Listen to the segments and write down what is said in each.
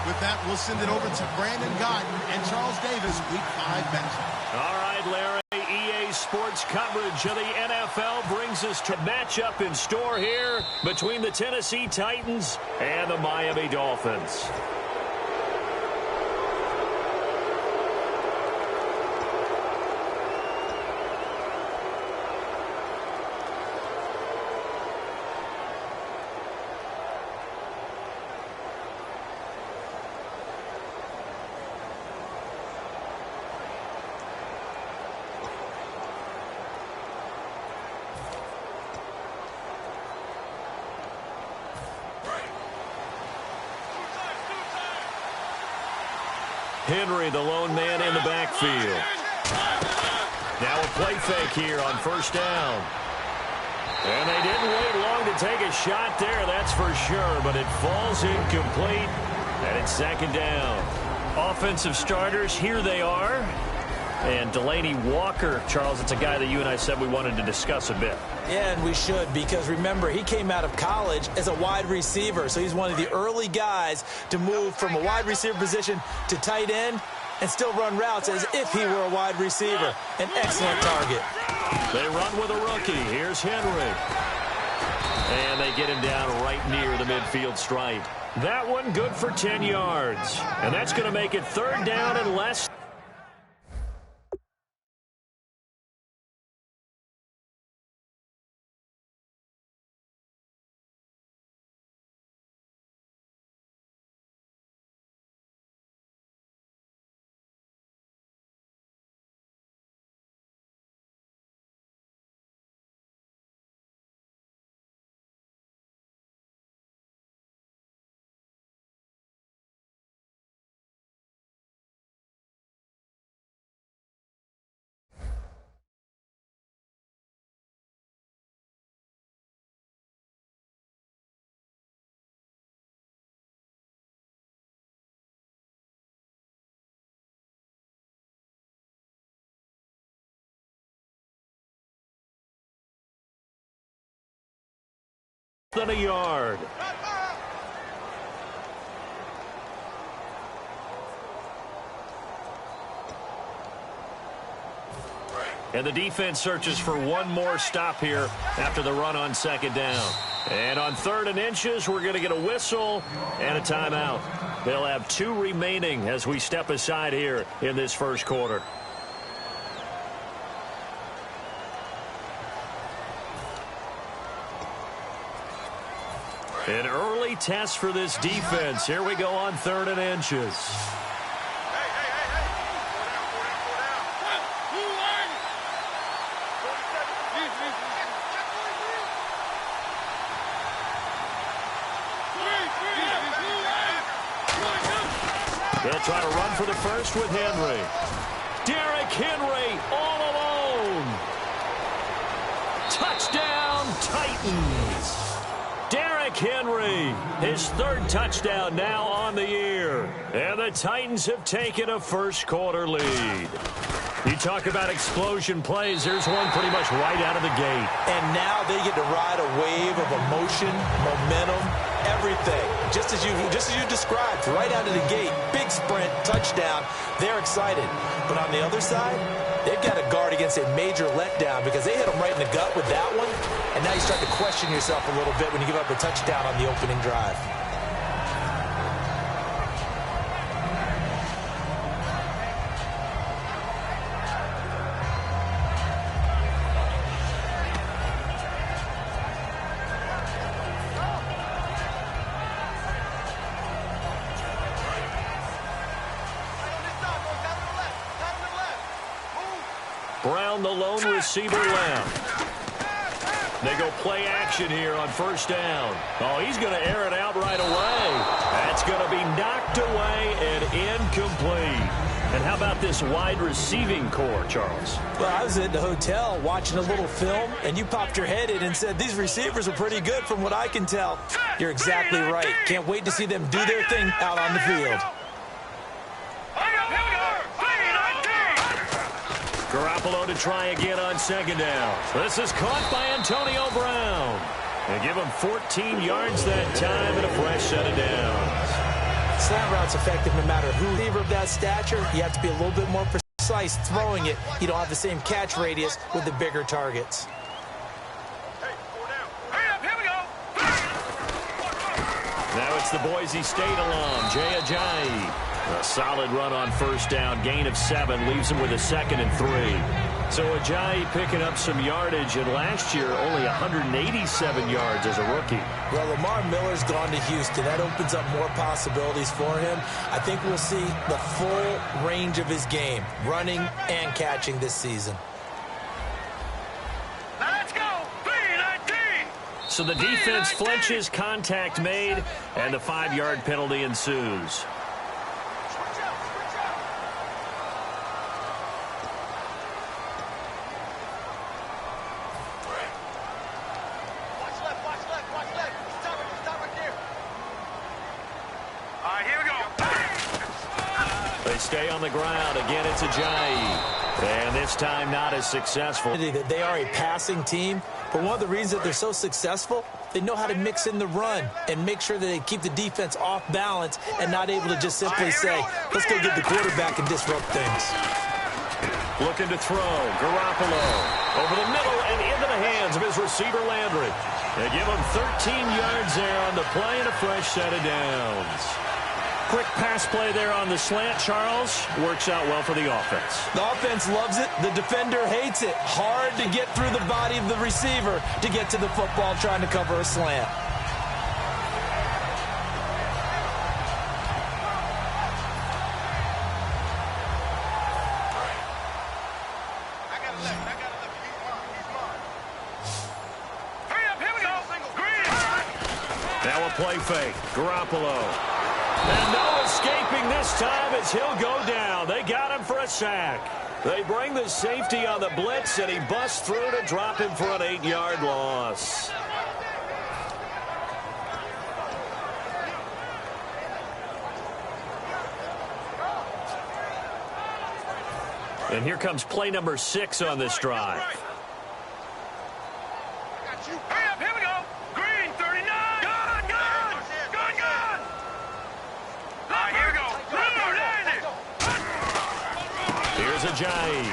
With that, we'll send it over to Brandon Guyton and Charles Davis, Week 5 matchup. All right, Larry. EA Sports coverage of the NFL brings us to matchup in store here between the Tennessee Titans and the Miami Dolphins. Henry, the lone man in the backfield. Now a play fake here on first down. And they didn't wait long to take a shot there, that's for sure, but it falls incomplete, and it's second down. Offensive starters, here they are. And Delanie Walker, Charles, it's a guy that you and I said we wanted to discuss a bit. Yeah, and we should, because remember, he came out of college as a wide receiver, so he's one of the early guys to move from a wide receiver position to tight end and still run routes as if he were a wide receiver. An excellent target. They run with a rookie. Here's Henry. And they get him down right near the midfield stripe. That one good for 10 yards. And that's going to make it third down and less. Than a yard. And the defense searches for one more stop here after the run on second down. And on third and inches, we're going to get a whistle and a timeout. They'll have 2 remaining as we step aside here in this first quarter. An early test for this defense. Here we go on third and inches. They'll try to run for the first with Henry. Derrick Henry all alone. Touchdown, Titans. Derrick Henry, his third touchdown now on the year. And the Titans have taken a first quarter lead. You talk about explosion plays. Here's one pretty much right out of the gate. And now they get to ride a wave of emotion, momentum, everything. Just as you described, right out of the gate. Big sprint, touchdown. They're excited. But on the other side, they've got to guard against a major letdown because they hit them right in the gut with that one. And now you start to question yourself a little bit when you give up a touchdown on the opening drive. Brown, the lone receiver left. They go play action here on first down. Oh, he's going to air it out right away. That's going to be knocked away and incomplete. And how about this wide receiving core, Charles? Well, I was at the hotel watching a little film, and you popped your head in and said, these receivers are pretty good from what I can tell. You're exactly right. Can't wait to see them do their thing out on the field. Garoppolo to try again on second down. This is caught by Antonio Brown. And give him 14 yards that time and a fresh set of downs. slant route's effective no matter who. Receiver of that stature, you have to be a little bit more precise throwing it. You don't have the same catch radius with the bigger targets. Now it's the Boise State alum, Jay Ajayi. A solid run on first down, gain of 7, leaves him with a 2nd and 3. So Ajayi picking up some yardage, and last year only 187 yards as a rookie. Well, Lamar Miller's gone to Houston. That opens up more possibilities for him. I think we'll see the full range of his game, running and catching this season. Let's go! 3-19! So the defense flinches, contact made, and the 5-yard penalty ensues. Stay on the ground. Again, it's Ajayi. And this time not as successful. They are a passing team, but one of the reasons that they're so successful, they know how to mix in the run and make sure that they keep the defense off balance and not able to just simply say, let's go get the quarterback and disrupt things. Looking to throw. Garoppolo over the middle and into the hands of his receiver, Landry. They give him 13 yards there on the play and a fresh set of downs. Quick pass play there on the slant, Charles. Works out well for the offense. The offense loves it. The defender hates it. Hard to get through the body of the receiver to get to the football trying to cover a slant. Now a play fake. Garoppolo. And no escaping this time as he'll go down. They got him for a sack. They bring the safety on the blitz, and he busts through to drop him for an 8-yard loss. And here comes play number 6 on this drive. Ajayi.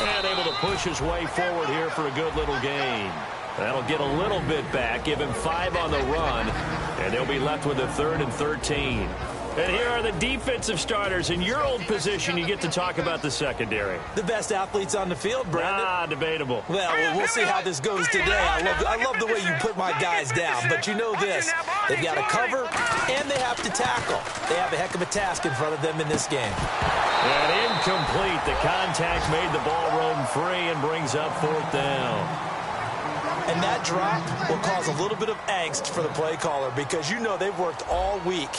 And able to push his way forward here for a good little gain. That'll get a little bit back, give him 5 on the run, and they'll be left with a 3rd and 13. And here are the defensive starters. In your old position, you get to talk about the secondary. The best athletes on the field, Brandon. Debatable. Well, we'll see how this goes today. I love the way you put my guys down. But you know this. They've got to cover, and they have to tackle. They have a heck of a task in front of them in this game. And incomplete. The contact made the ball roam free and brings up 4th down. And that drop will cause a little bit of angst for the play caller because you know they've worked all week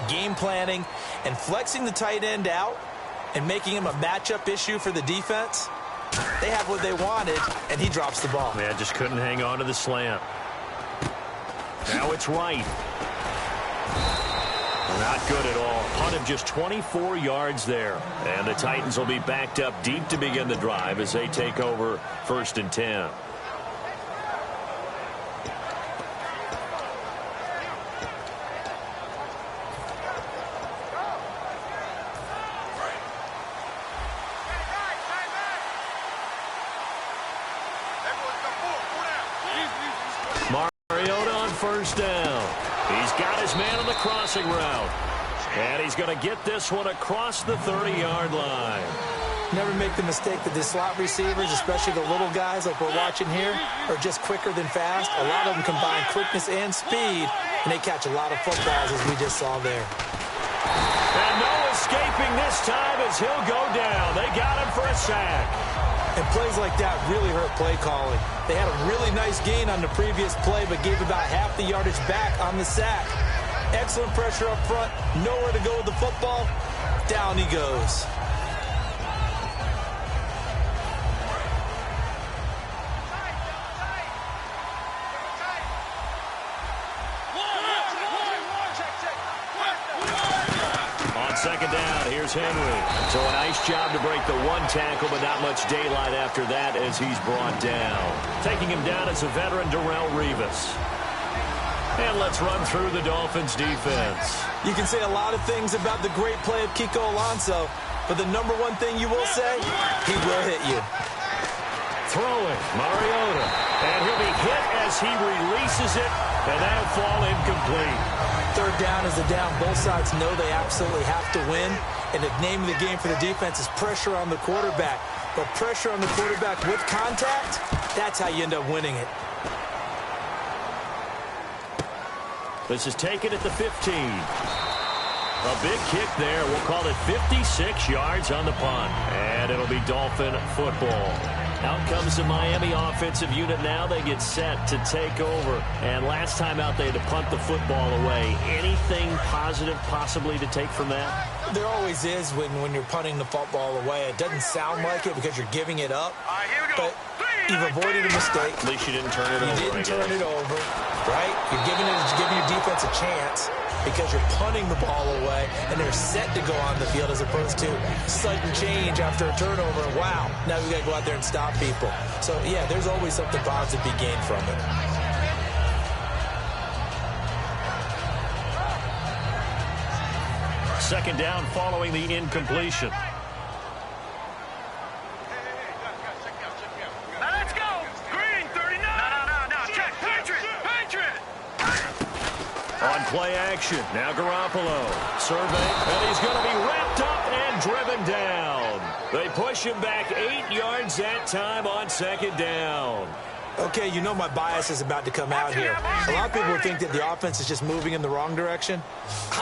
game planning and flexing the tight end out and making him a matchup issue for the defense. They have what they wanted, and he drops the ball. Yeah, just couldn't hang on to the slant. Now it's right. Not good at all. Punt of just 24 yards there. And the Titans will be backed up deep to begin the drive as they take over 1st and 10. Mariota on 1st down. He's got his man on the crossing route. And he's going to get this one across the 30-yard line. Never make the mistake that the slot receivers, especially the little guys like we're watching here, are just quicker than fast. A lot of them combine quickness and speed, and they catch a lot of footballs, as we just saw there. And no escaping this time as he'll go down. They got him for a sack. And plays like that really hurt play calling. They had a really nice gain on the previous play, but gave about half the yardage back on the sack. Excellent pressure up front. Nowhere to go with the football. Down he goes. On 2nd down, here's Henry. So a nice job to break the 1 tackle, but not much daylight after that as he's brought down. Taking him down is a veteran, Darrelle Revis. And let's run through the Dolphins' defense. You can say a lot of things about the great play of Kiko Alonso, but the number one thing you will say, he will hit you. Throwing, Mariota. And he'll be hit as he releases it, and that'll fall incomplete. Third down is a down. Both sides know they absolutely have to win, and the name of the game for the defense is pressure on the quarterback. But pressure on the quarterback with contact, that's how you end up winning it. This is taken at the 15. A big kick there. We'll call it 56 yards on the punt. And it'll be Dolphin football. Out comes the Miami offensive unit now. They get set to take over. And last time out, they had to punt the football away. Anything positive possibly to take from that? There always is when you're punting the football away. It doesn't sound like it because you're giving it up. But you've avoided a mistake. At least you didn't turn it over. You didn't turn it over, right? You're giving your defense a chance because you're punting the ball away, and they're set to go on the field as opposed to sudden change after a turnover. Wow, now we got to go out there and stop people. So, yeah, there's always something positive to be gained from it. Second down following the incompletion. Now let's go. Green, 39. No. Check. Patriot. On play action, now Garoppolo. Survey, and he's going to be wrapped up and driven down. They push him back 8 yards that time on second down. Okay, you know my bias is about to come out here. A lot of people would think that the offense is just moving in the wrong direction.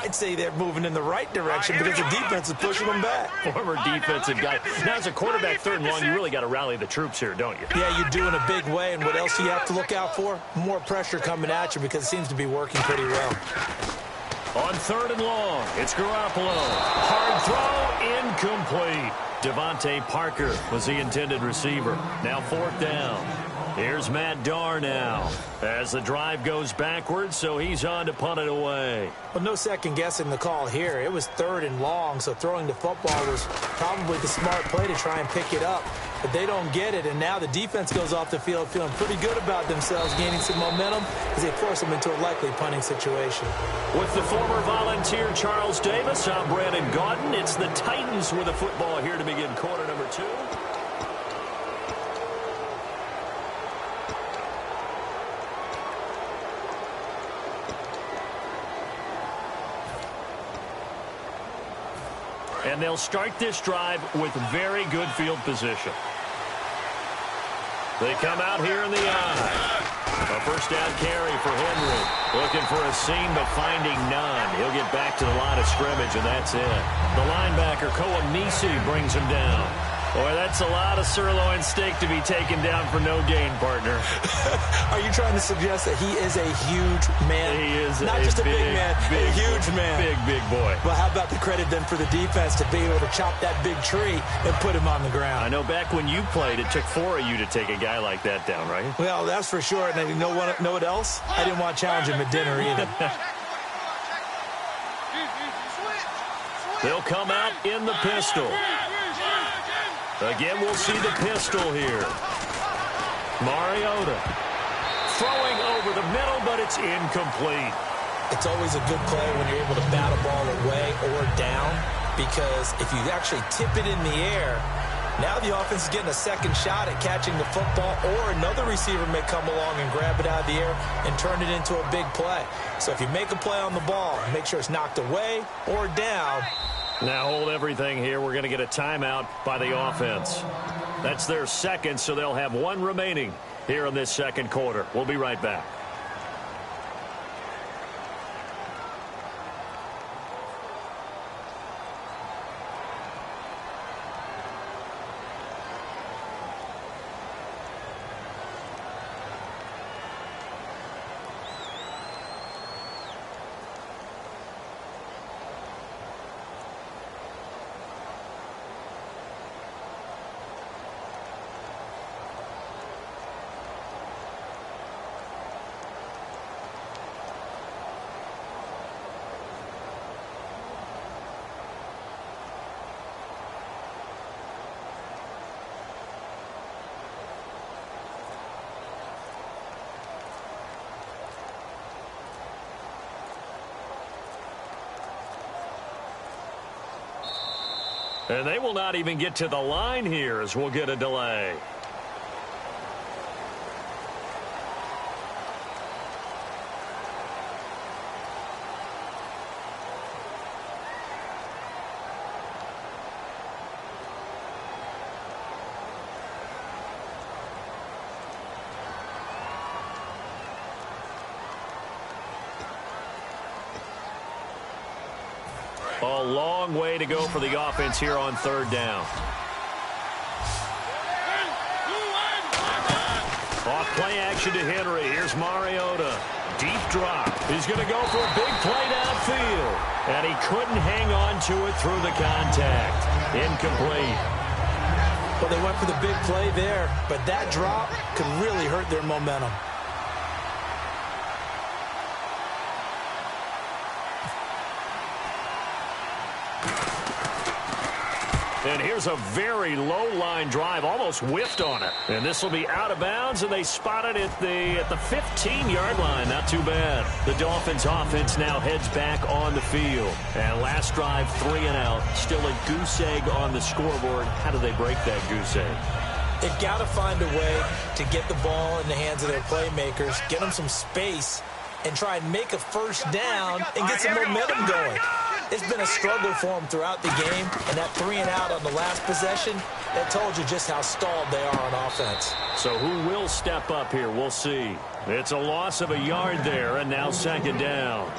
I'd say they're moving in the right direction because the defense is pushing them back. Former defensive guy. Now, as a quarterback, third and long, you really got to rally the troops here, don't you? Yeah, you do in a big way. And what else do you have to look out for? More pressure coming at you because it seems to be working pretty well. On third and long, it's Garoppolo. Hard throw, incomplete. Devontae Parker was the intended receiver. Now fourth down. Here's Matt Darr now as the drive goes backwards, so he's on to punt it away. Well, no second guessing the call here. It was third and long, so throwing the football was probably the smart play to try and pick it up. But they don't get it, and now the defense goes off the field feeling pretty good about themselves, gaining some momentum as they force them into a likely punting situation. With the former Volunteer Charles Davis, I'm Brandon Gaudin. It's the Titans with the football here to begin quarter number 2. And they'll start this drive with very good field position. They come out here in the eye. A first down carry for Henry. Looking for a seam, but finding none. He'll get back to the line of scrimmage, and that's it. The linebacker, Koamisi, brings him down. Boy, that's a lot of sirloin steak to be taken down for no gain, partner. Are you trying to suggest that he is a huge man? He is not just a big man, a huge man. Big boy. Well, how about the credit then for the defense to be able to chop that big tree and put him on the ground? I know back when you played, it took 4 of you to take a guy like that down, right? Well, that's for sure. And you know what else? I didn't want to challenge him at dinner either. They'll come out in the pistol. Again, we'll see the pistol here. Mariota throwing over the middle, but it's incomplete. It's always a good play when you're able to bat a ball away or down, because if you actually tip it in the air, now the offense is getting a second shot at catching the football, or another receiver may come along and grab it out of the air and turn it into a big play. So if you make a play on the ball, make sure it's knocked away or down. Now hold everything here. We're going to get a timeout by the offense. That's their second, so they'll have one remaining here in this second quarter. We'll be right back. And they will not even get to the line here as we'll get a delay. A long way to go for the offense here on third down. Off play action to Henry. Here's Mariota. Deep drop. He's going to go for a big play downfield. And he couldn't hang on to it through the contact. Incomplete. Well, they went for the big play there, but that drop could really hurt their momentum. And here's a very low line drive, almost whiffed on it. And this will be out of bounds, and they spot it at the 15-yard line. Not too bad. The Dolphins offense now heads back on the field. And last drive, 3 and out. Still a goose egg on the scoreboard. How do they break that goose egg? They've got to find a way to get the ball in the hands of their playmakers, get them some space, and try and make a first down and get some momentum going. It's been a struggle for them throughout the game, and that 3 and out on the last possession, that told you just how stalled they are on offense. So who will step up here? We'll see. It's a loss of a yard there, and now second down.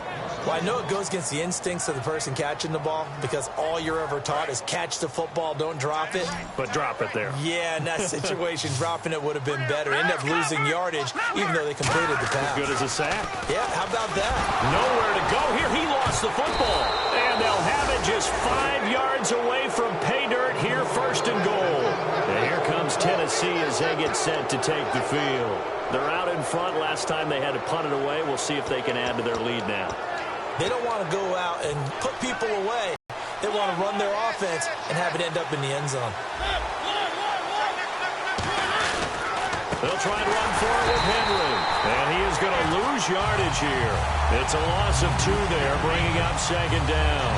Well, I know it goes against the instincts of the person catching the ball because all you're ever taught is catch the football, don't drop it. But drop it there. Yeah, in that situation, dropping it would have been better. End up losing yardage, even though they completed the pass. As good as a sack. Yeah, how about that? Nowhere to go here. He lost the football. And they'll have it just 5 yards away from pay dirt here, first and goal. And here comes Tennessee as they get set to take the field. They're out in front. Last time they had to punt it away. We'll see if they can add to their lead now. They don't want to go out and put people away. They want to run their offense and have it end up in the end zone. They'll try and run for it with Henry. And he is going to lose yardage here. It's a loss of 2 there, bringing up second down.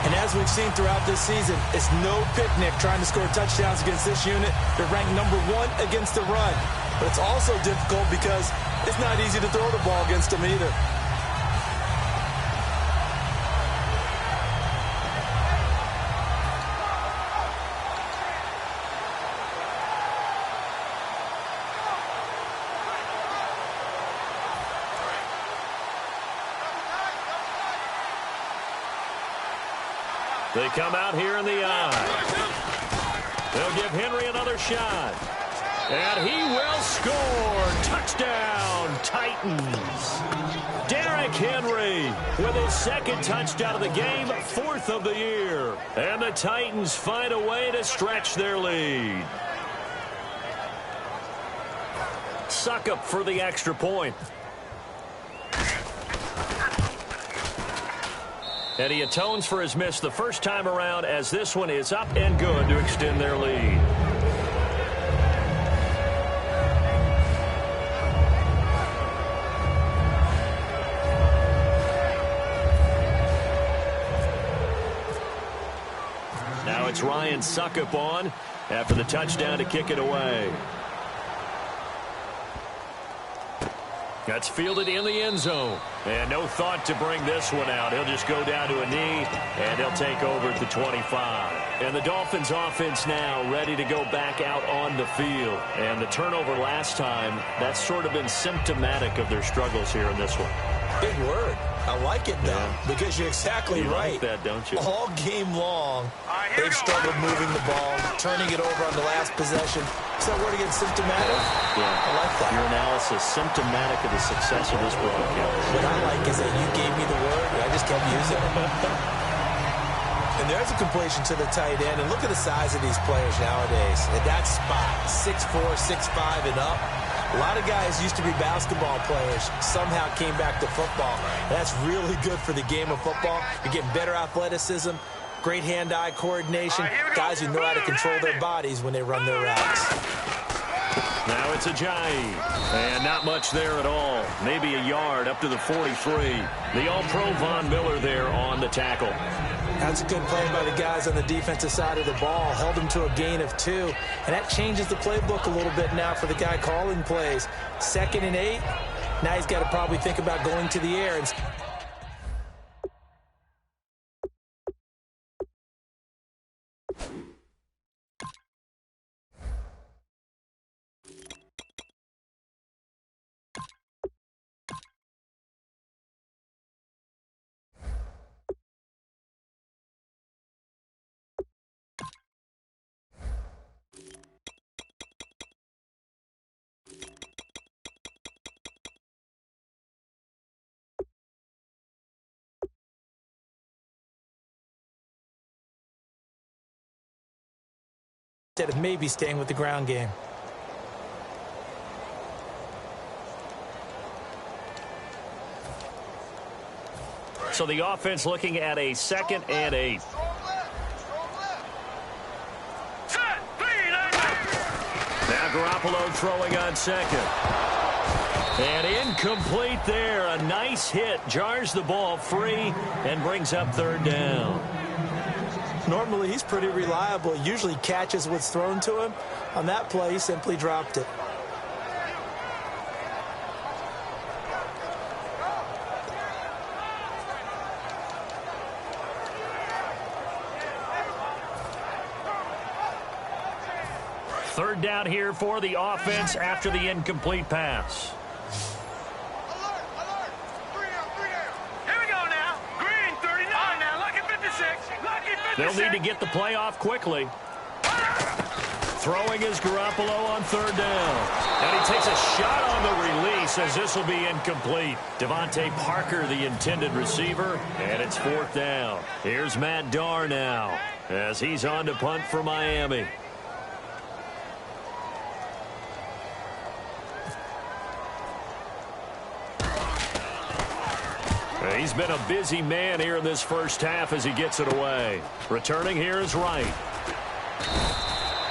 And as we've seen throughout this season, it's no picnic trying to score touchdowns against this unit. They're ranked number 1 against the run. But it's also difficult because it's not easy to throw the ball against them either. They come out here in the eye. They'll give Henry another shot. And he will score. Touchdown, Titans. Derrick Henry with his second touchdown of the game, 4th of the year. And the Titans find a way to stretch their lead. Suckup for the extra point. And he atones for his miss the first time around as this one is up and good to extend their lead. Now it's Ryan Suckup on after the touchdown to kick it away. That's fielded in the end zone. And no thought to bring this one out. He'll just go down to a knee, and they'll take over at the 25. And the Dolphins offense now ready to go back out on the field. And the turnover last time, that's sort of been symptomatic of their struggles here in this one. Big word. I like it, though, because you're exactly right. You like that, don't you? All game long, they've struggled moving the ball, turning it over on the last possession. Is that word again, symptomatic? Yeah. I like that. Your analysis, symptomatic of the success of this broadcast. What I like is that you gave me the word, and I just kept using it. And there's a completion to the tight end. And look at the size of these players nowadays. At that spot, 6'4", 6'5", and up. A lot of guys used to be basketball players, somehow came back to football. That's really good for the game of football. You're getting better athleticism, great hand-eye coordination, guys who know how to control their bodies when they run their routes. Now it's Ajayi, and not much there at all. Maybe a yard up to the 43. The All-Pro Von Miller there on the tackle. That's a good play by the guys on the defensive side of the ball. Held them to a gain of 2. And that changes the playbook a little bit now for the guy calling plays. 2nd and 8. Now he's got to probably think about going to the air. Instead of maybe staying with the ground game. So the offense looking at a 2nd and 8. Now Garoppolo throwing on 2nd. And incomplete there. A nice hit. Jars the ball free and brings up 3rd down. Normally, he's pretty reliable. Usually catches what's thrown to him. On that play, he simply dropped it. Third down here for the offense after the incomplete pass. They'll need to get the play off quickly. Throwing is Garoppolo on 3rd down. And he takes a shot on the release as this will be incomplete. Devontae Parker, the intended receiver, and it's 4th down. Here's Matt Darr now as he's on to punt for Miami. He's been a busy man here in this first half as he gets it away. Returning here is Wright.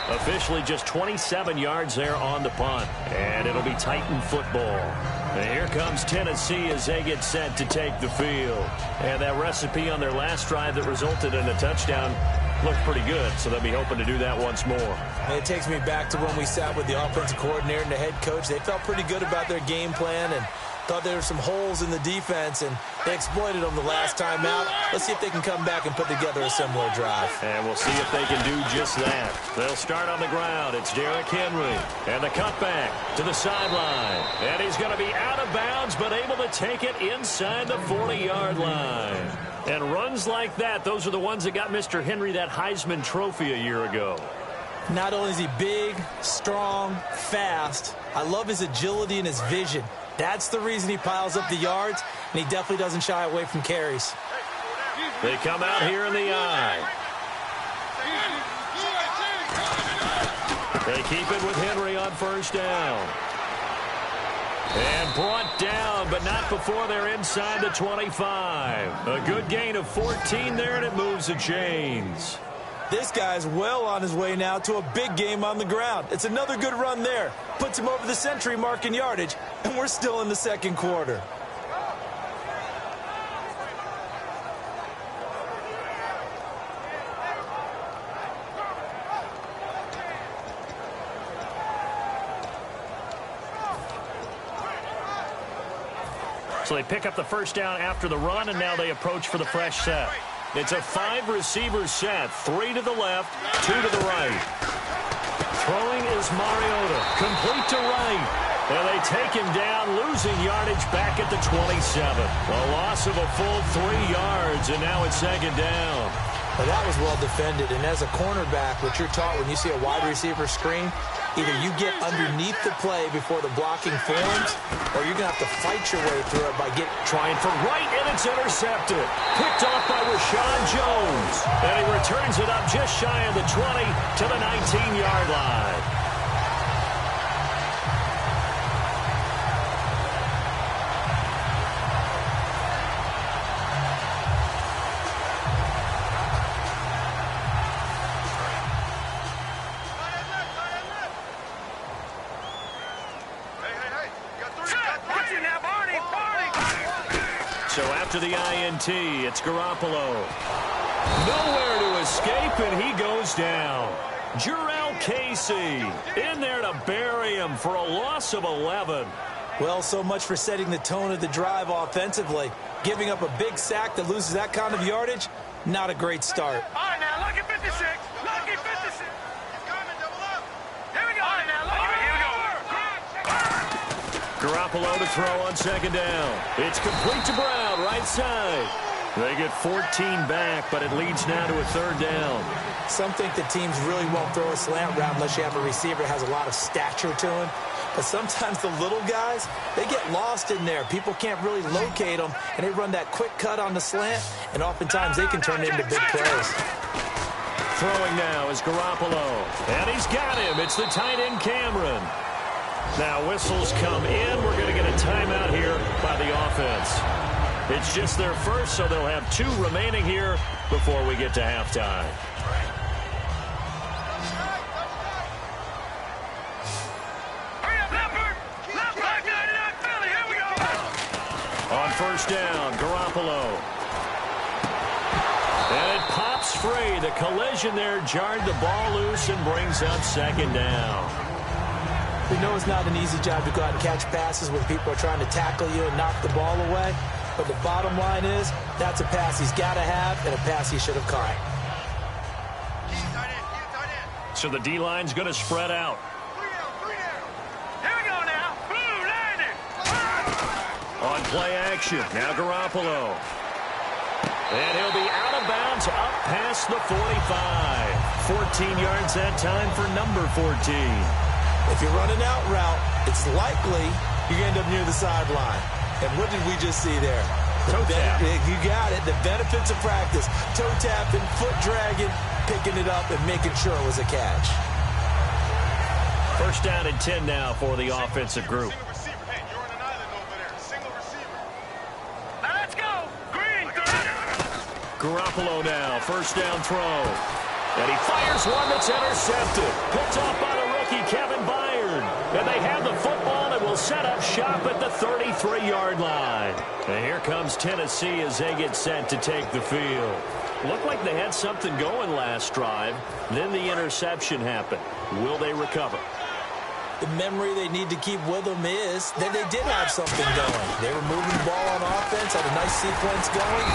Officially just 27 yards there on the punt. And it'll be Titan football. And here comes Tennessee as they get set to take the field. And that recipe on their last drive that resulted in a touchdown looked pretty good, so they'll be hoping to do that once more. And it takes me back to when we sat with the offensive coordinator and the head coach. They felt pretty good about their game plan and thought there were some holes in the defense, and they exploited them the last time out. Let's see if they can come back and put together a similar drive. And we'll see if they can do just that. They'll start on the ground. It's Derrick Henry. And the cutback to the sideline. And he's going to be out of bounds, but able to take it inside the 40-yard line. And runs like that, those are the ones that got Mr. Henry that Heisman Trophy a year ago. Not only is he big, strong, fast, I love his agility and his vision. That's the reason he piles up the yards, and he definitely doesn't shy away from carries. They come out here in the eye. They keep it with Henry on 1st down. And brought down, but not before they're inside the 25. A good gain of 14 there, and it moves the chains. This guy's well on his way now to a big game on the ground. It's another good run there. Puts him over the century mark in yardage, and we're still in the 2nd quarter. So they pick up the 1st down after the run, and now they approach for the fresh set. It's a 5-receiver set, 3 to the left, 2 to the right. Throwing is Mariota, complete to Wright. And they take him down, losing yardage back at the 27. A loss of a full 3 yards, and now it's 2nd down. Well, that was well defended, and as a cornerback, what you're taught when you see a wide receiver screen, either you get underneath the play before the blocking forms, or you're going to have to fight your way through it by trying for Wright, and it's intercepted. Picked off by Rashad Jones. And he returns it up just shy of the 20 to the 19-yard line. So after the INT, it's Garoppolo. Nowhere to escape, and he goes down. Jarrell Casey in there to bury him for a loss of 11. Well, so much for setting the tone of the drive offensively. Giving up a big sack that loses that kind of yardage, not a great start. All right, now, lucky 56. Lucky 56. He's coming, double up. Here we go. All right, now, lucky here we go. Garoppolo to throw on second down. It's complete to Brown, right side. They get 14 back, but it leads now to a third down. Some think that teams really won't throw a slant route unless you have a receiver that has a lot of stature to him. But sometimes the little guys, they get lost in there. People can't really locate them, and they run that quick cut on the slant, and oftentimes they can turn it into big plays. Throwing now is Garoppolo, and he's got him. It's the tight end Cameron. Now whistles come in. We're going to get a timeout here by the offense. It's just their first, so they'll have 2 remaining here before we get to halftime. On first down, Garoppolo. And it pops free. The collision there jarred the ball loose and brings up second down. We know it's not an easy job to go out and catch passes when people are trying to tackle you and knock the ball away. But the bottom line is, that's a pass he's got to have and a pass he should have caught. So the D-line's going to spread out. Here we go now. Blue landing. On play action, now Garoppolo. And he'll be out of bounds up past the 45. 14 yards that time for number 14. If you're running out route, it's likely you're going to end up near the sideline. And what did we just see there? Toe tap. You got it. The benefits of practice. Toe tapping, foot dragging, picking it up, and making sure it was a catch. First down and 10 now for the offensive group. Let's go. Green. Garoppolo now, first down throw. And he fires one that's intercepted. Picked off by the rookie, Kevin Byard. And they have the football and will set up shop at the 33-yard line. And here comes Tennessee as they get set to take the field. Looked like they had something going last drive. Then the interception happened. Will they recover? The memory they need to keep with them is that they did have something going. They were moving the ball on offense, had a nice sequence going.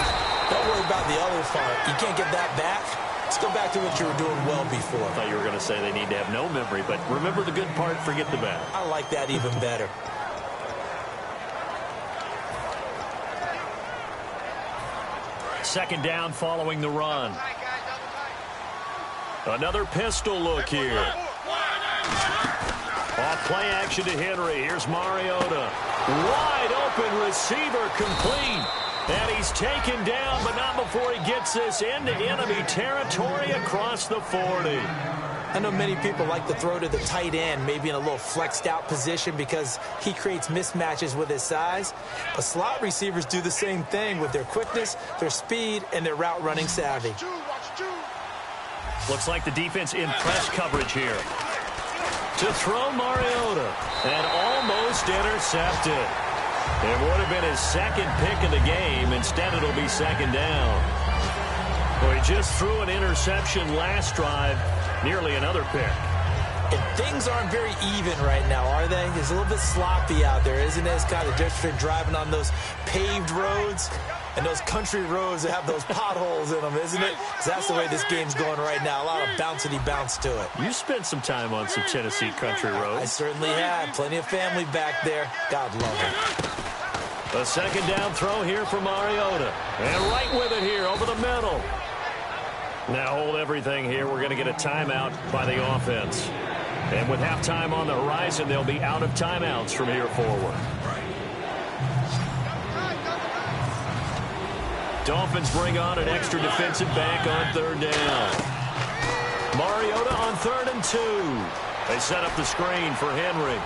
Don't worry about the other part. You can't get that back. Let's go back to what you were doing well before. I thought you were going to say they need to have no memory, but remember the good part, forget the bad. I like that even better. Second down following the run. Another pistol look here. Off play action to Henry. Here's Mariota. Wide open receiver complete. And he's taken down, but not before he gets this into enemy territory across the 40. I know many people like to throw to the tight end, maybe in a little flexed out position because he creates mismatches with his size. But slot receivers do the same thing with their quickness, their speed, and their route running savvy. Looks like the defense in press coverage here. To throw Mariota, and almost intercepted. It would have been his second pick of the game. Instead, it'll be second down. Well, he just threw an interception last drive, nearly another pick. And things aren't very even right now, are they? It's a little bit sloppy out there, isn't it? It's kind of different between driving on those paved roads and those country roads that have those potholes in them, isn't it? Because that's the way this game's going right now. A lot of bouncy bounce to it. You spent some time on some Tennessee country roads. I certainly have. Plenty of family back there. God love it. A second down throw here for Mariota. And right with it here over the middle. Now hold everything here. We're going to get a timeout by the offense. And with halftime on the horizon, they'll be out of timeouts from here forward. Dolphins bring on an extra defensive back on third down. Mariota on 3rd and 2. They set up the screen for Henry.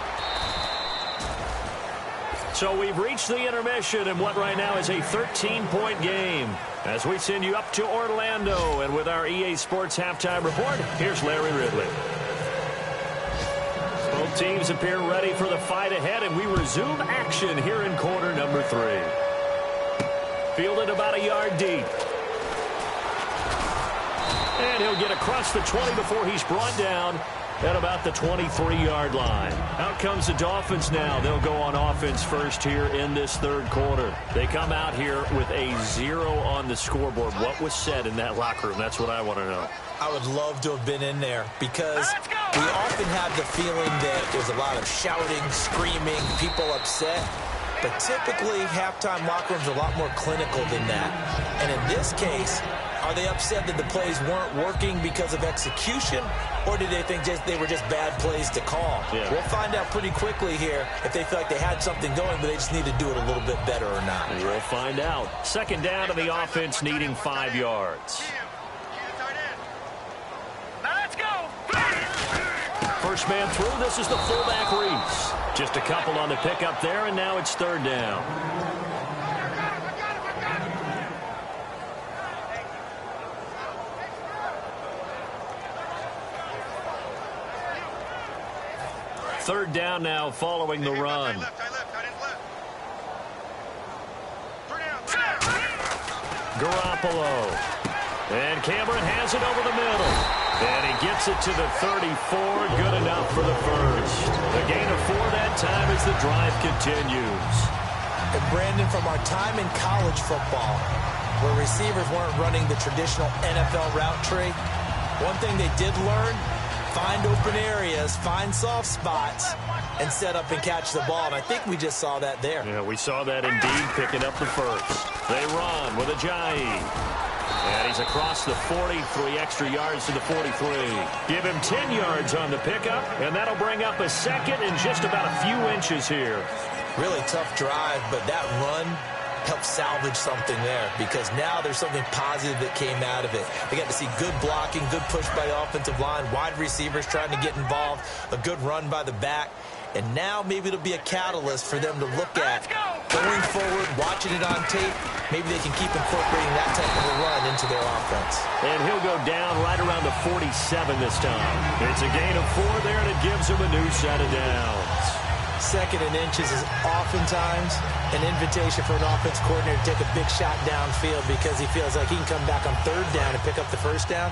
So we've reached the intermission in what right now is a 13-point game. As we send you up to Orlando, and with our EA Sports halftime report, here's Larry Ridley. Both teams appear ready for the fight ahead, and we resume action here in quarter number 3. Fielded about a yard deep. And he'll get across the 20 before he's brought down at about the 23-yard line. Out comes the Dolphins now. They'll go on offense first here in this third quarter. They come out here with a 0 on the scoreboard. What was said in that locker room? That's what I want to know. I would love to have been in there because we often have the feeling that there's a lot of shouting, screaming, people upset. But typically, halftime locker rooms are a lot more clinical than that. And in this case, are they upset that the plays weren't working because of execution, or did they think they were just bad plays to call? Yeah. We'll find out pretty quickly here if they feel like they had something going, but they just need to do it a little bit better or not. We'll find out. Second down to the offense, needing 5 yards. Let's go. First man through, this is the fullback Reese. Just a couple on the pickup there, and now it's third down. Third down now following the run. Garoppolo. And Cameron has it over the middle. And he gets it to the 34. Good enough for the first. A gain of 4 that time as the drive continues. And Brandon, from our time in college football, where receivers weren't running the traditional NFL route tree, one thing they did learn, find open areas, find soft spots, and set up and catch the ball. And I think we just saw that there. Yeah, we saw that indeed, picking up the first. They run with Ajayi. And he's across the 40, 3 extra yards to the 43. Give him 10 yards on the pickup, and that'll bring up a second in just about a few inches here. Really tough drive, but that run helped salvage something there because now there's something positive that came out of it. They got to see good blocking, good push by the offensive line, wide receivers trying to get involved, a good run by the back. And now maybe it'll be a catalyst for them to look at going forward, watching it on tape. Maybe they can keep incorporating that type of a run into their offense. And he'll go down right around the 47 this time. It's a gain of 4 there, and it gives him a new set of downs. Second and inches is oftentimes an invitation for an offense coordinator to take a big shot downfield because he feels like he can come back on third down and pick up the first down.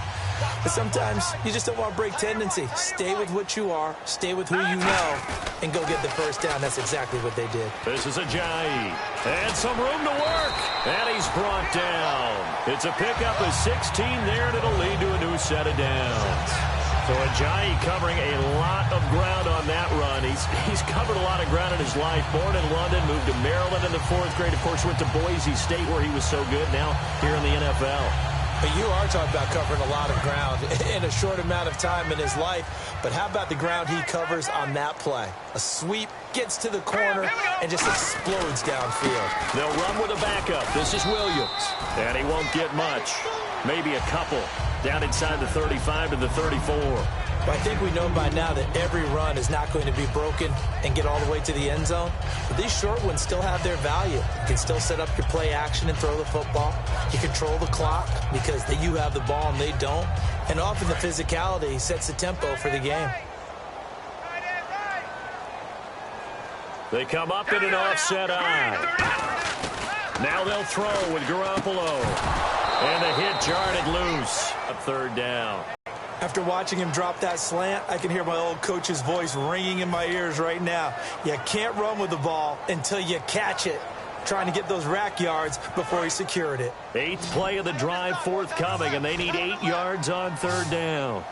But sometimes you just don't want to break tendency. Stay with what you are, stay with who you know, and go get the first down. That's exactly what they did. This is Ajayi. And some room to work. And he's brought down. It's a pickup of 16 there, and it'll lead to a new set of downs. So Ajayi covering a lot of ground on that run. He's covered a lot of ground in his life. Born in London, moved to Maryland in the 4th grade. Of course, went to Boise State where he was so good. Now here in the NFL. But you are talking about covering a lot of ground in a short amount of time in his life. But how about the ground he covers on that play? A sweep, gets to the corner, and just explodes downfield. They'll run with a backup. This is Williams. And he won't get much. Maybe a couple. Down inside the 35 to the 34. But I think we know by now that every run is not going to be broken and get all the way to the end zone. But these short ones still have their value. You can still set up your play action and throw the football. You control the clock because you have the ball and they don't. And often the physicality sets the tempo for the game. They come up in an offset eye. Now they'll throw with Garoppolo. And the hit jarred it loose. A third down. After watching him drop that slant, I can hear my old coach's voice ringing in my ears right now. You can't run with the ball until you catch it. Trying to get those rack yards before he secured it. 8th play of the drive forthcoming, and they need 8 yards on third down.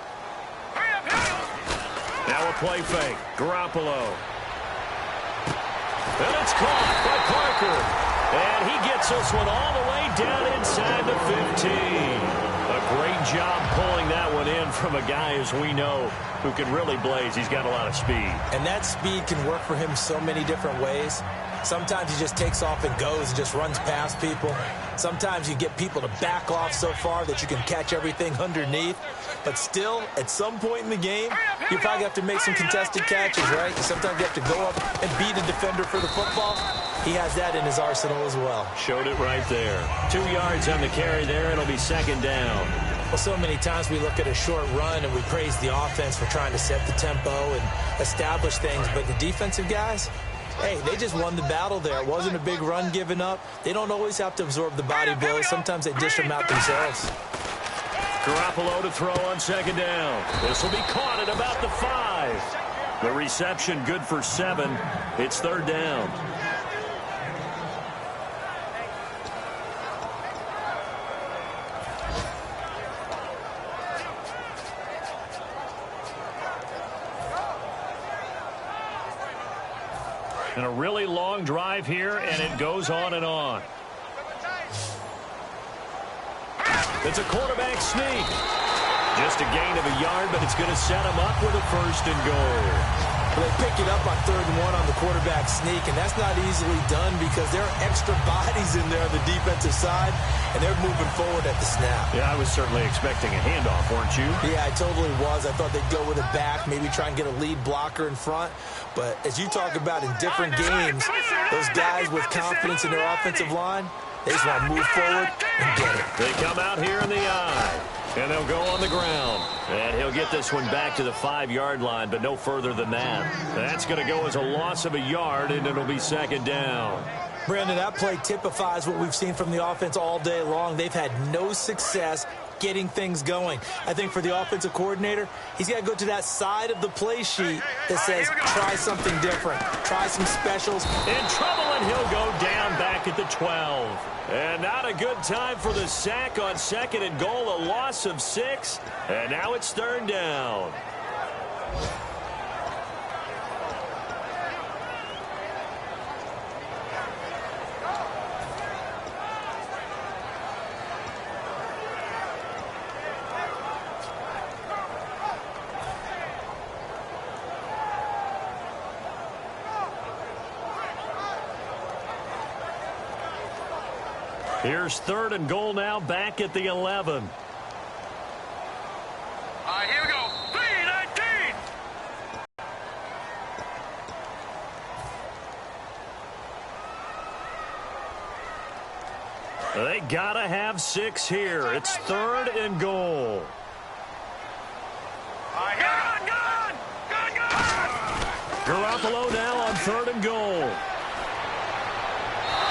Now a play fake. Garoppolo. And it's caught by Parker. And he gets this one all the way down inside the 15. A great job pulling that one in from a guy, as we know, who can really blaze. He's got a lot of speed. And that speed can work for him so many different ways. Sometimes he just takes off and goes and just runs past people. Sometimes you get people to back off so far that you can catch everything underneath. But still, at some point in the game, you probably have to make some contested catches, right? Sometimes you have to go up and beat a defender for the football. He has that in his arsenal as well. Showed it right there. 2 yards on the carry there. It'll be second down. Well, so many times we look at a short run and we praise the offense for trying to set the tempo and establish things. But the defensive guys, hey, they just won the battle there. It wasn't a big run given up. They don't always have to absorb the body blows. Sometimes they dish them out themselves. Garoppolo to throw on second down. This will be caught at about the 5. The reception good for 7. It's third down. And a really long drive here, and it goes on and on. It's a quarterback sneak. Just a gain of a yard, but it's going to set him up with a first and goal. Well, they pick it up on 3rd and 1 on the quarterback sneak, and that's not easily done because there are extra bodies in there on the defensive side, and they're moving forward at the snap. Yeah, I was certainly expecting a handoff, weren't you? Yeah, I totally was. I thought they'd go with it back, maybe try and get a lead blocker in front. But as you talk about in different games, those guys with confidence in their offensive line, they just want to move forward and get it. They come out here in the eye, and they'll go on the ground. And he'll get this one back to the 5-yard line, but no further than that. That's going to go as a loss of a yard, and it'll be second down. Brandon, that play typifies what we've seen from the offense all day long. They've had no success getting things going. I think for the offensive coordinator, he's got to go to that side of the play sheet that says, try something different. Try some specials. In trouble, and he'll go down back at the 12. And not a good time for the sack on second and goal, a loss of 6. And now it's third down. Here's 3rd and goal now, back at the 11. Here we go. 3-19. They gotta have 6 here. It's 3rd and goal. Gone. Garoppolo now on 3rd and goal.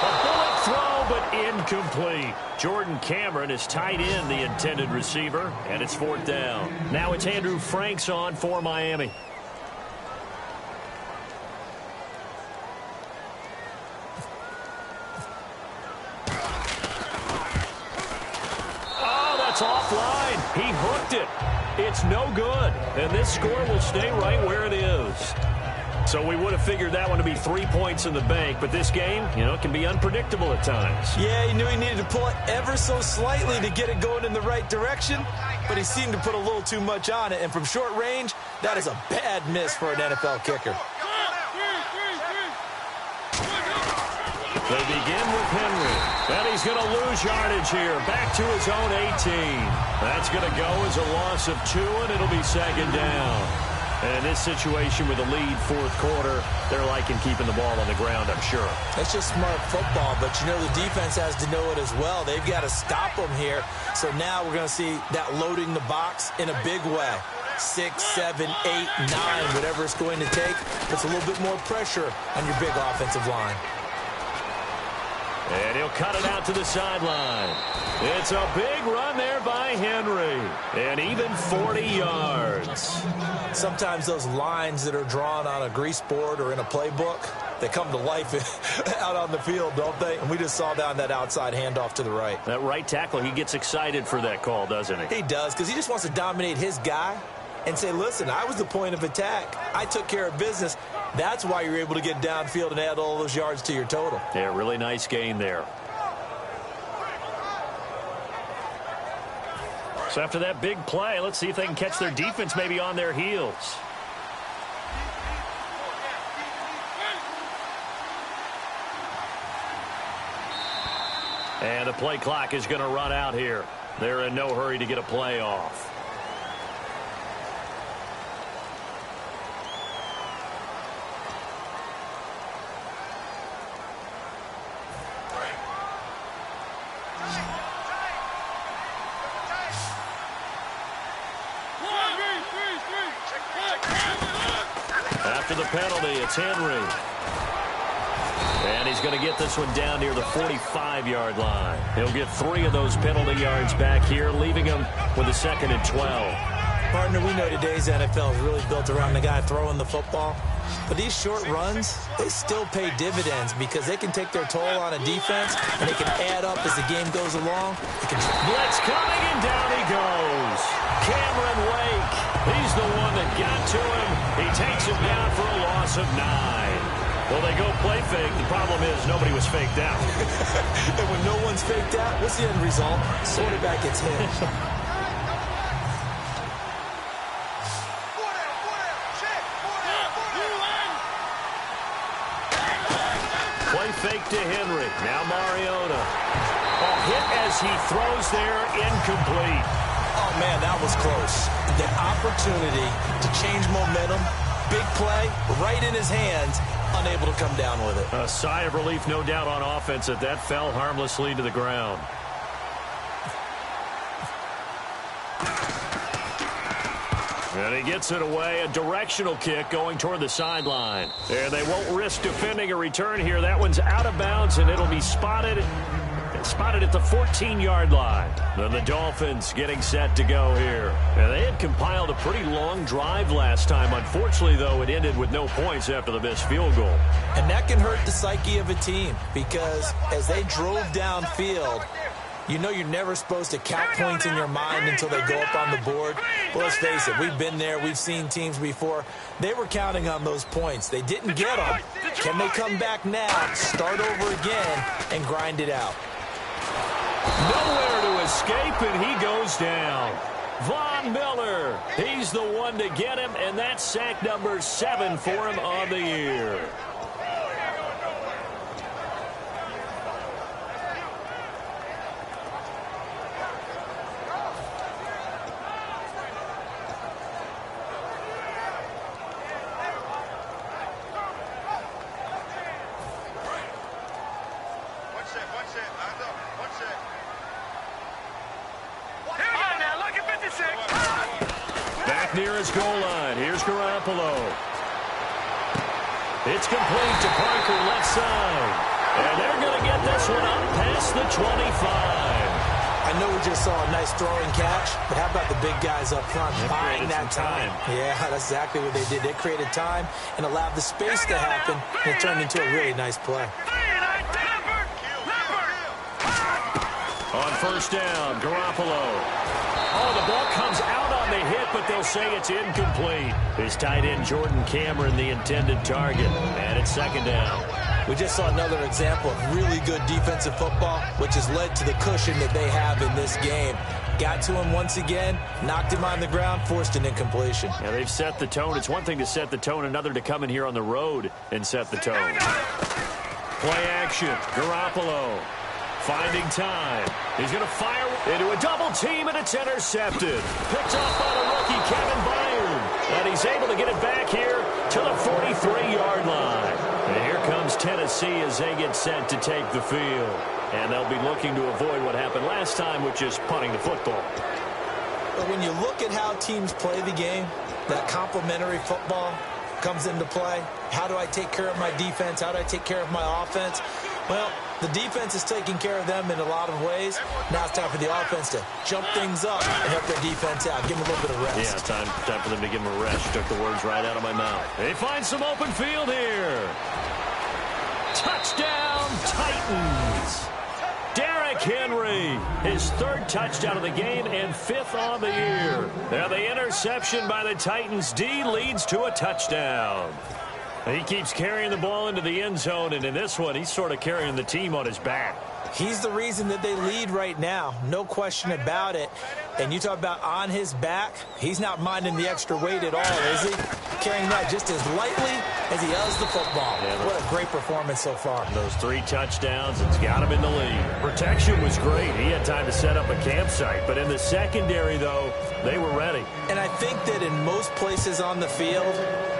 A bullet throw, but incomplete. Jordan Cameron is tight end, the intended receiver, and it's 4th down. Now it's Andrew Franks on for Miami. Oh, that's offline. He hooked it. It's no good, and this score will stay right where it is. So we would have figured that one to be 3 points in the bank, but this game, it can be unpredictable at times. Yeah, he knew he needed to pull it ever so slightly to get it going in the right direction, but he seemed to put a little too much on it, and from short range, that is a bad miss for an NFL kicker. They begin with Henry, and he's going to lose yardage here, back to his own 18. That's going to go as a loss of 2, and it'll be second down. And in this situation with a lead 4th quarter, they're liking keeping the ball on the ground, I'm sure. That's just smart football, but the defense has to know it as well. They've got to stop them here. So now we're going to see that loading the box in a big way. 6, 7, 8, 9, whatever it's going to take. Puts a little bit more pressure on your big offensive line. And he'll cut it out to the sideline. It's a big run there by Henry. And even 40 yards. Sometimes those lines that are drawn on a grease board or in a playbook, they come to life out on the field, don't they? And we just saw down that outside handoff to the right. That right tackle, he gets excited for that call, doesn't he? He does, because he just wants to dominate his guy and say, listen, I was the point of attack. I took care of business. That's why you're able to get downfield and add all those yards to your total. Yeah, really nice gain there. So after that big play, let's see if they can catch their defense maybe on their heels. And the play clock is going to run out here. They're in no hurry to get a play off. After the penalty, it's Henry. And And he's going to get this one down near the 45-yard line. He'll get 3 of those penalty yards back here, leaving him with a 2nd and 12. Partner, we know today's NFL is really built around the guy throwing the football. But these short runs, they still pay dividends because they can take their toll on a defense, and they can add up as the game goes along. Blitz coming, and down he goes. Cameron Wake, he's the one that got to him. He takes him down for a loss of 9. Well, they go play fake. The problem is nobody was faked out. And when no one's faked out, what's the end result? Quarterback gets hit. Play fake to Henry. Now Mariota. Hit as he throws there, incomplete. Oh, man, that was close. The opportunity to change momentum, big play, right in his hands, unable to come down with it. A sigh of relief, no doubt, on offense that fell harmlessly to the ground. And he gets it away, a directional kick going toward the sideline. And they won't risk defending a return here. That one's out of bounds, and it'll be spotted at the 14-yard line. Then the Dolphins getting set to go here. And they had compiled a pretty long drive last time. Unfortunately, though, it ended with no points after the missed field goal. And that can hurt the psyche of a team because as they drove downfield, you know you're never supposed to count points in your mind until they go up on the board. Well, let's face it, we've been there. We've seen teams before. They were counting on those points. They didn't get them. Can they come back now, start over again, and grind it out? Nowhere to escape, and he goes down. Von Miller, he's the one to get him, and that's sack number 7 for him on the year. Near his goal line. Here's Garoppolo. It's complete to Parker, left side. And they're going to get this one up past the 25. I know we just saw a nice throwing catch, but how about the big guys up front buying that time? Yeah, that's exactly what they did. They created time and allowed the space to happen, and it turned into a really nice play. On first down, Garoppolo. Oh, the ball comes out on the hit, but they'll say it's incomplete. His tight end, Jordan Cameron, the intended target. And it's 2nd down. We just saw another example of really good defensive football, which has led to the cushion that they have in this game. Got to him once again, knocked him on the ground, forced an incompletion. Yeah, they've set the tone. It's one thing to set the tone, another to come in here on the road and set the tone. Play action, Garoppolo. Finding time. He's going to fire into a double team, and it's intercepted. Picked off by the rookie, Kevin Byron. And he's able to get it back here to the 43-yard line. And here comes Tennessee as they get set to take the field. And they'll be looking to avoid what happened last time, which is punting the football. But when you look at how teams play the game, that complementary football comes into play. How do I take care of my defense? How do I take care of my offense? Well, the defense is taking care of them in a lot of ways. Now it's time for the offense to jump things up and help their defense out. Give them a little bit of rest. Yeah, time for them to give them a rest. Took the words right out of my mouth. They find some open field here. Touchdown, Titans. Derrick Henry, his 3rd touchdown of the game and 5th on the year. Now the interception by the Titans D leads to a touchdown. He keeps carrying the ball into the end zone, and in this one, he's sort of carrying the team on his back. He's the reason that they lead right now, no question about it. And you talk about on his back, he's not minding the extra weight at all, is he? Carrying that just as lightly as he does the football. Yeah, what a great performance so far. Those 3 touchdowns, it's got him in the lead. Protection was great. He had time to set up a campsite. But in the secondary, though, they were ready. And I think that in most places on the field,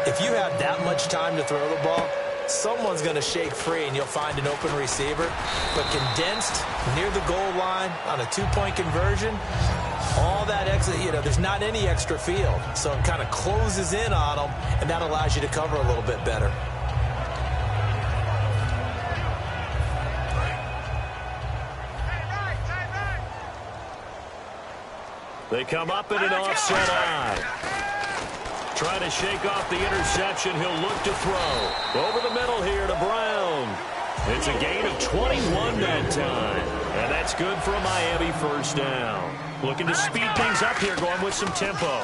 if you have that much time to throw the ball, someone's going to shake free and you'll find an open receiver. But condensed near the goal line on a 2-point conversion, all that extra, there's not any extra field. So it kind of closes in on them, and that allows you to cover a little bit better. They come up in an offset eye. Trying to shake off the interception. He'll look to throw. Over the middle here to Brown. It's a gain of 21 that time. And that's good for a Miami first down. Looking to speed things up here, going with some tempo.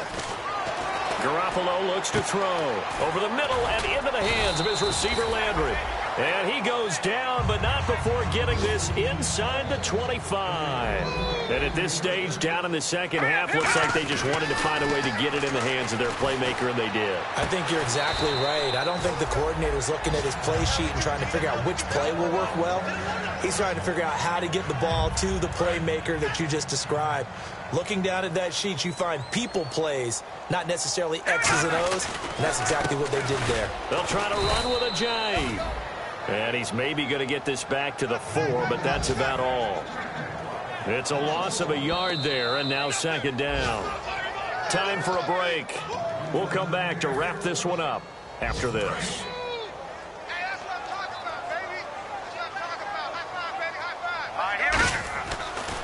Garoppolo looks to throw. Over the middle and into the hands of his receiver, Landry. And he goes down, but not before getting this inside the 25. And at this stage, down in the second half, looks like they just wanted to find a way to get it in the hands of their playmaker, and they did. I think you're exactly right. I don't think the coordinator's looking at his play sheet and trying to figure out which play will work well. He's trying to figure out how to get the ball to the playmaker that you just described. Looking down at that sheet, you find people plays, not necessarily X's and O's, and that's exactly what they did there. They'll try to run with a J. And he's maybe going to get this back to the 4, but that's about all. It's a loss of a yard there, and now second down. Time for a break. We'll come back to wrap this one up after this.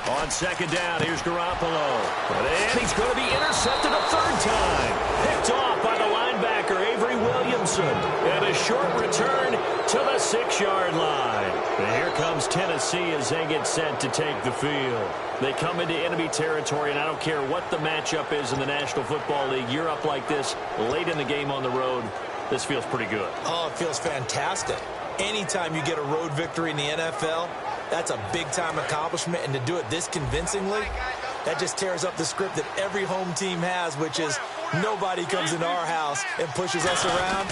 On second down, here's Garoppolo. And he's going to be intercepted a third time. Picked off by the linebacker, Avery Williamson. And a short return to the 6-yard line. And here comes Tennessee as they get set to take the field. They come into enemy territory, and I don't care what the matchup is in the National Football League. You're up like this late in the game on the road. This feels pretty good. Oh, it feels fantastic. Anytime you get a road victory in the NFL, that's a big-time accomplishment, and to do it this convincingly, that just tears up the script that every home team has, which is nobody comes into our house and pushes us around.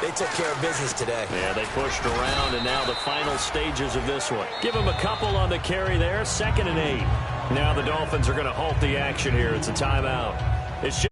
They took care of business today. Yeah, they pushed around, and now the final stages of this one. Give them a couple on the carry there, 2nd and 8. Now the Dolphins are going to halt the action here. It's a timeout. It's just